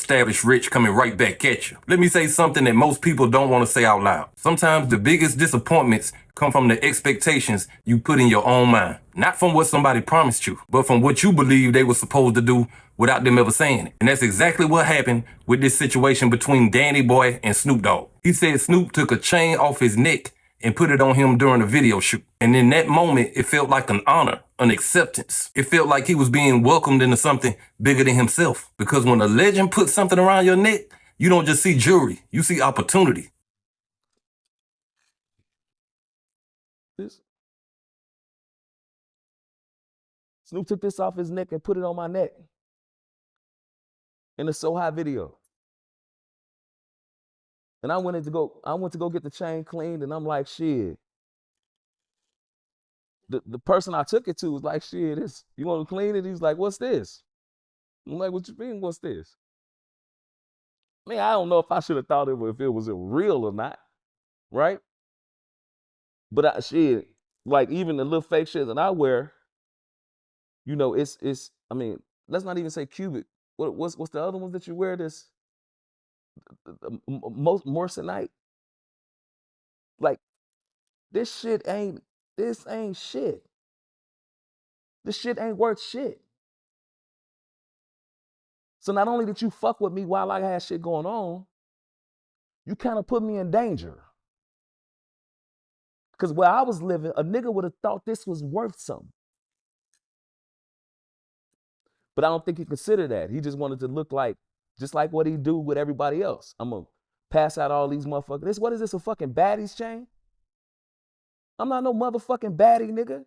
established rich coming right back at you. Let me say something that most people don't want to say out loud. Sometimes the biggest disappointments come from the expectations you put in your own mind. Not from what somebody promised you, but from what you believe they were supposed to do without them ever saying it. And that's exactly what happened with this situation between Danny Boy and Snoop Dogg. He said Snoop took a chain off his neck and put it on him during a video shoot. And in that moment, it felt like an honor, an acceptance. It felt like he was being welcomed into something bigger than himself. Because when a legend puts something around your neck, you don't just see jewelry, you see opportunity. Snoop took this off his neck and put it on my neck in a So High video. And I went to go get the chain cleaned, and I'm like, shit. The person I took it to was like, shit, you want to clean it? He's like, what's this? I'm like, what you mean, what's this? Man, I don't know if I should have thought if it was real or not, right? But shit, like even the little fake shit that I wear, you know, it's. I mean, let's not even say cubic. What's the other ones that you wear? This Morrisonite. Like this ain't shit. This shit ain't worth shit. So not only did you fuck with me while I had shit going on, you kind of put me in danger. Because where I was living, a nigga would have thought this was worth something. But I don't think he considered that. He just wanted to look like, just like what he do with everybody else. I'm going to pass out all these motherfuckers. What is this, a fucking baddies chain? I'm not no motherfucking baddie, nigga.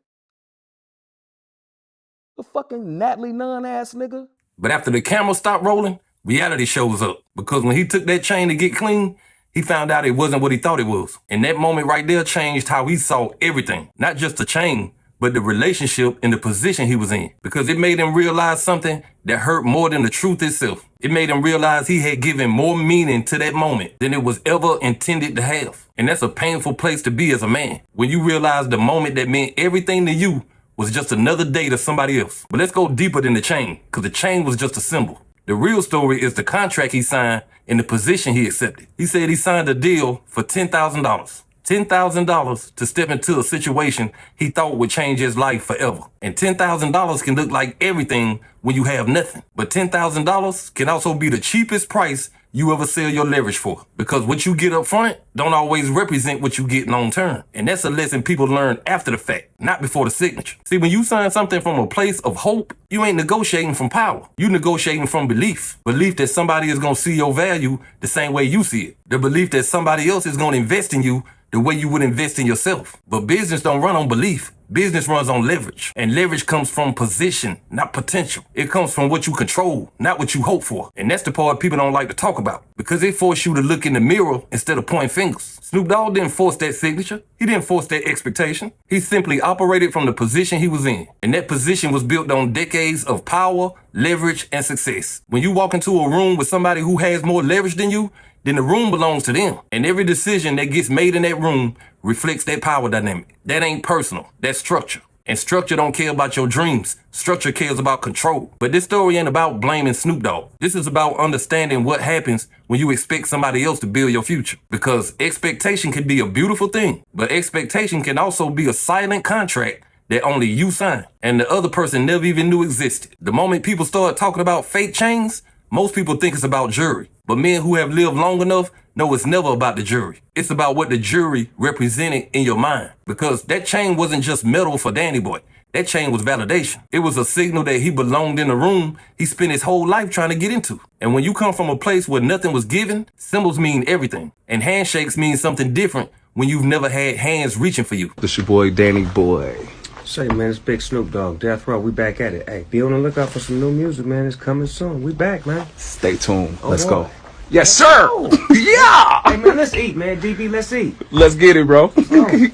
A fucking Natalie Nunn ass nigga. But after the camera stopped rolling, reality shows up. Because when he took that chain to get clean, he found out it wasn't what he thought it was. And that moment right there changed how he saw everything. Not just the chain, but the relationship and the position he was in. Because it made him realize something that hurt more than the truth itself. It made him realize he had given more meaning to that moment than it was ever intended to have. And that's a painful place to be as a man. When you realize the moment that meant everything to you was just another day to somebody else. But let's go deeper than the chain, because the chain was just a symbol. The real story is the contract he signed and the position he accepted. He said he signed a deal for $10,000. $10,000 to step into a situation he thought would change his life forever. And $10,000 can look like everything when you have nothing. But $10,000 can also be the cheapest price you ever sell your leverage for. Because what you get up front don't always represent what you get long term. And that's a lesson people learn after the fact, not before the signature. See, when you sign something from a place of hope, you ain't negotiating from power. You negotiating from belief. Belief that somebody is going to see your value the same way you see it. The belief that somebody else is going to invest in you the way you would invest in yourself. But business don't run on belief. Business runs on leverage. And leverage comes from position, not potential. It comes from what you control, not what you hope for. And that's the part people don't like to talk about. Because it forces you to look in the mirror instead of pointing fingers. Snoop Dogg didn't force that signature. He didn't force that expectation. He simply operated from the position he was in. And that position was built on decades of power, leverage, and success. When you walk into a room with somebody who has more leverage than you, then the room belongs to them. And every decision that gets made in that room reflects that power dynamic. That ain't personal. That's structure. And structure don't care about your dreams. Structure cares about control. But this story ain't about blaming Snoop Dogg. This is about understanding what happens when you expect somebody else to build your future. Because expectation can be a beautiful thing, but expectation can also be a silent contract that only you sign and the other person never even knew existed. The moment people start talking about fake chains, most people think it's about jewelry. But men who have lived long enough know it's never about the jewelry. It's about what the jewelry represented in your mind. Because that chain wasn't just metal for Danny Boy. That chain was validation. It was a signal that he belonged in the room he spent his whole life trying to get into. And when you come from a place where nothing was given, symbols mean everything. And handshakes mean something different when you've never had hands reaching for you. This your boy, Danny Boy. Say, man, it's Big Snoop Dogg, Death Row. We back at it. Hey, be on the lookout for some new music, man. It's coming soon. We back, man. Stay tuned. Let's boy. go. Yes, sir. Yeah. Hey, man, let's eat, man. DB, let's eat. Let's get it, bro.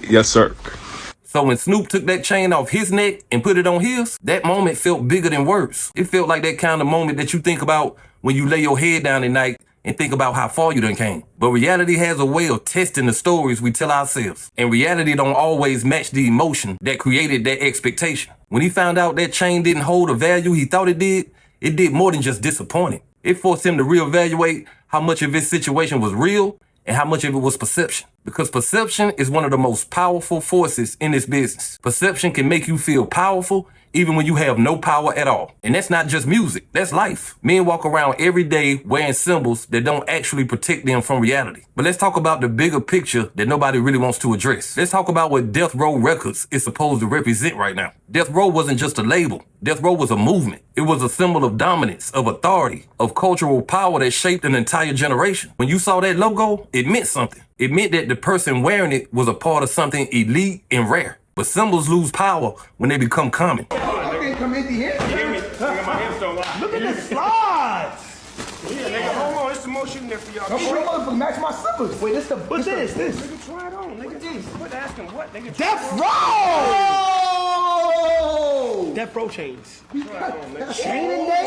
Yes, sir. So when Snoop took that chain off his neck and put it on his, that moment felt bigger than words. It felt like that kind of moment that you think about when you lay your head down at night and think about how far you done came. But reality has a way of testing the stories we tell ourselves. And reality don't always match the emotion that created that expectation. When he found out that chain didn't hold the value he thought it did more than just disappointed. It forced him to reevaluate how much of his situation was real and how much of it was perception. Because perception is one of the most powerful forces in this business. Perception can make you feel powerful even when you have no power at all. And that's not just music, that's life. Men walk around every day wearing symbols that don't actually protect them from reality. But let's talk about the bigger picture that nobody really wants to address. Let's talk about what Death Row Records is supposed to represent right now. Death Row wasn't just a label. Death Row was a movement. It was a symbol of dominance, of authority, of cultural power that shaped an entire generation. When you saw that logo, it meant something. It meant that the person wearing it was a part of something elite and rare. But symbols lose power when they become common. I can't come in here. Hear me? Nigga, my hips don't lie. Look at the slides. Yeah, nigga, hold on. It's some more shit in there for y'all. I'm gonna match my slippers. Wait, this. Nigga, try it on, nigga. Quit asking what, nigga. Death Row! Death Row chains. Try it on, nigga. Chain in there?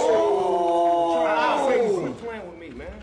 Quit playing with me, man.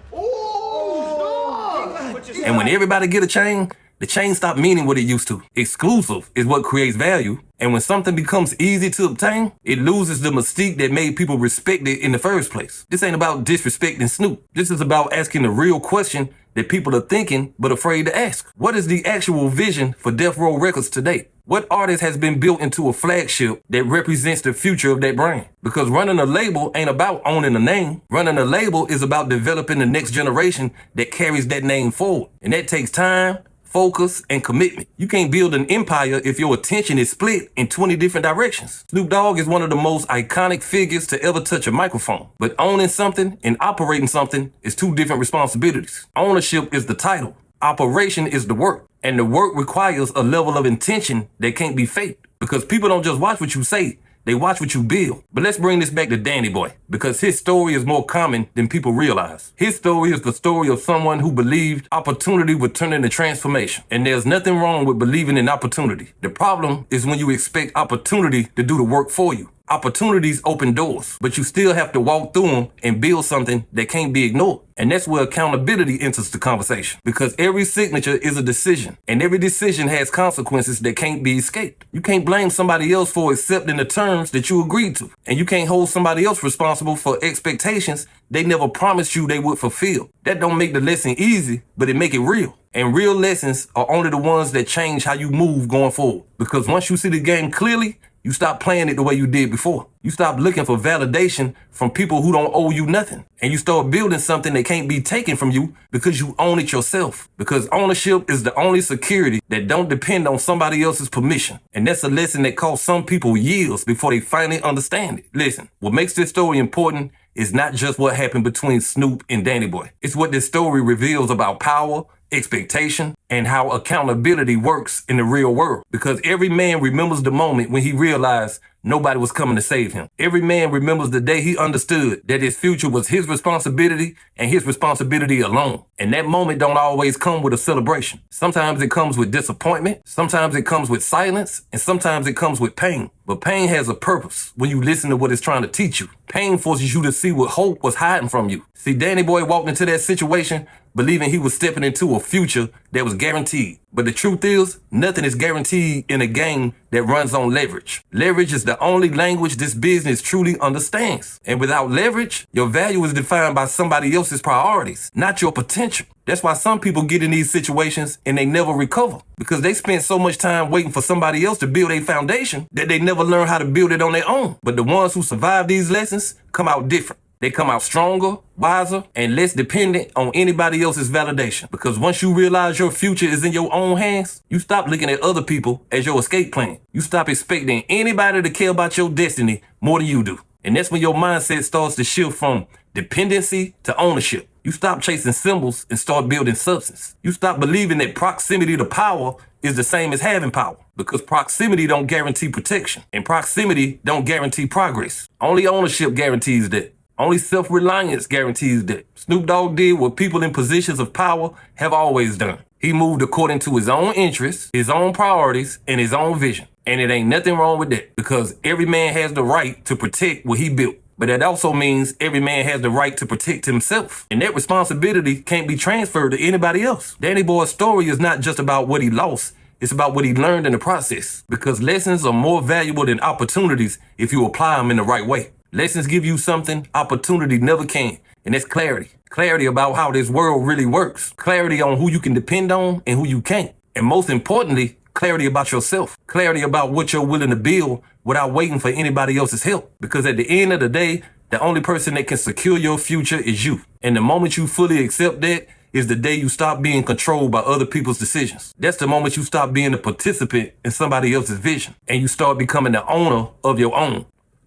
And when everybody get a chain, the chain stop meaning what it used to. Exclusive is what creates value. And when something becomes easy to obtain, it loses the mystique that made people respect it in the first place. This ain't about disrespecting Snoop. This is about asking the real question that people are thinking but afraid to ask. What is the actual vision for Death Row Records today? What artist has been built into a flagship that represents the future of that brand? Because running a label ain't about owning a name. Running a label is about developing the next generation that carries that name forward. And that takes time, focus, and commitment. You can't build an empire if your attention is split in 20 different directions. Snoop Dogg is one of the most iconic figures to ever touch a microphone. But owning something and operating something is two different responsibilities. Ownership is the title. Operation is the work. And the work requires a level of intention that can't be faked. Because people don't just watch what you say, they watch what you build. But let's bring this back to Danny Boy, because his story is more common than people realize. His story is the story of someone who believed opportunity would turn into transformation. And there's nothing wrong with believing in opportunity. The problem is when you expect opportunity to do the work for you. Opportunities open doors, but you still have to walk through them and build something that can't be ignored. And that's where accountability enters the conversation. Because every signature is a decision, and every decision has consequences that can't be escaped. You can't blame somebody else for accepting the terms that you agreed to. And you can't hold somebody else responsible for expectations they never promised you they would fulfill. That don't make the lesson easy, but it make it real. And real lessons are only the ones that change how you move going forward. Because once you see the game clearly, you stop playing it the way you did before. You stop looking for validation from people who don't owe you nothing. And you start building something that can't be taken from you because you own it yourself. Because ownership is the only security that don't depend on somebody else's permission. And that's a lesson that costs some people years before they finally understand it. Listen, what makes this story important is not just what happened between Snoop and Danny Boy. It's what this story reveals about power, expectation, and how accountability works in the real world. Because every man remembers the moment when he realized nobody was coming to save him. Every man remembers the day he understood that his future was his responsibility and his responsibility alone. And that moment don't always come with a celebration. Sometimes it comes with disappointment, sometimes it comes with silence, and sometimes it comes with pain. But pain has a purpose when you listen to what it's trying to teach you. Pain forces you to see what hope was hiding from you. See, Danny Boy walked into that situation believing he was stepping into a future that was guaranteed. But the truth is, nothing is guaranteed in a game that runs on leverage. Leverage is the only language this business truly understands. And without leverage, your value is defined by somebody else's priorities, not your potential. That's why some people get in these situations and they never recover, because they spend so much time waiting for somebody else to build a foundation that they never learn how to build it on their own. But the ones who survive these lessons come out different. They come out stronger, wiser, and less dependent on anybody else's validation. Because once you realize your future is in your own hands, you stop looking at other people as your escape plan. You stop expecting anybody to care about your destiny more than you do. And that's when your mindset starts to shift from dependency to ownership. You stop chasing symbols and start building substance. You stop believing that proximity to power is the same as having power, because proximity don't guarantee protection, and proximity don't guarantee progress. Only ownership guarantees that. Only self-reliance guarantees that. Snoop Dogg did what people in positions of power have always done. He moved according to his own interests, his own priorities, and his own vision. And it ain't nothing wrong with that, because every man has the right to protect what he built. But that also means every man has the right to protect himself. And that responsibility can't be transferred to anybody else. Danny Boy's story is not just about what he lost. It's about what he learned in the process. Because lessons are more valuable than opportunities if you apply them in the right way. Lessons give you something opportunity never can. And that's clarity. Clarity about how this world really works. Clarity on who you can depend on and who you can't. And most importantly, clarity about yourself. Clarity about what you're willing to build without waiting for anybody else's help. Because at the end of the day, the only person that can secure your future is you. And the moment you fully accept that is the day you stop being controlled by other people's decisions. That's the moment you stop being a participant in somebody else's vision and you start becoming the owner of your own.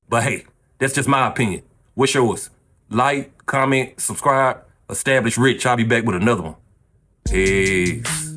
But hey, that's just my opinion. What's yours? Like, comment, subscribe, establish rich. I'll be back with another one. Peace.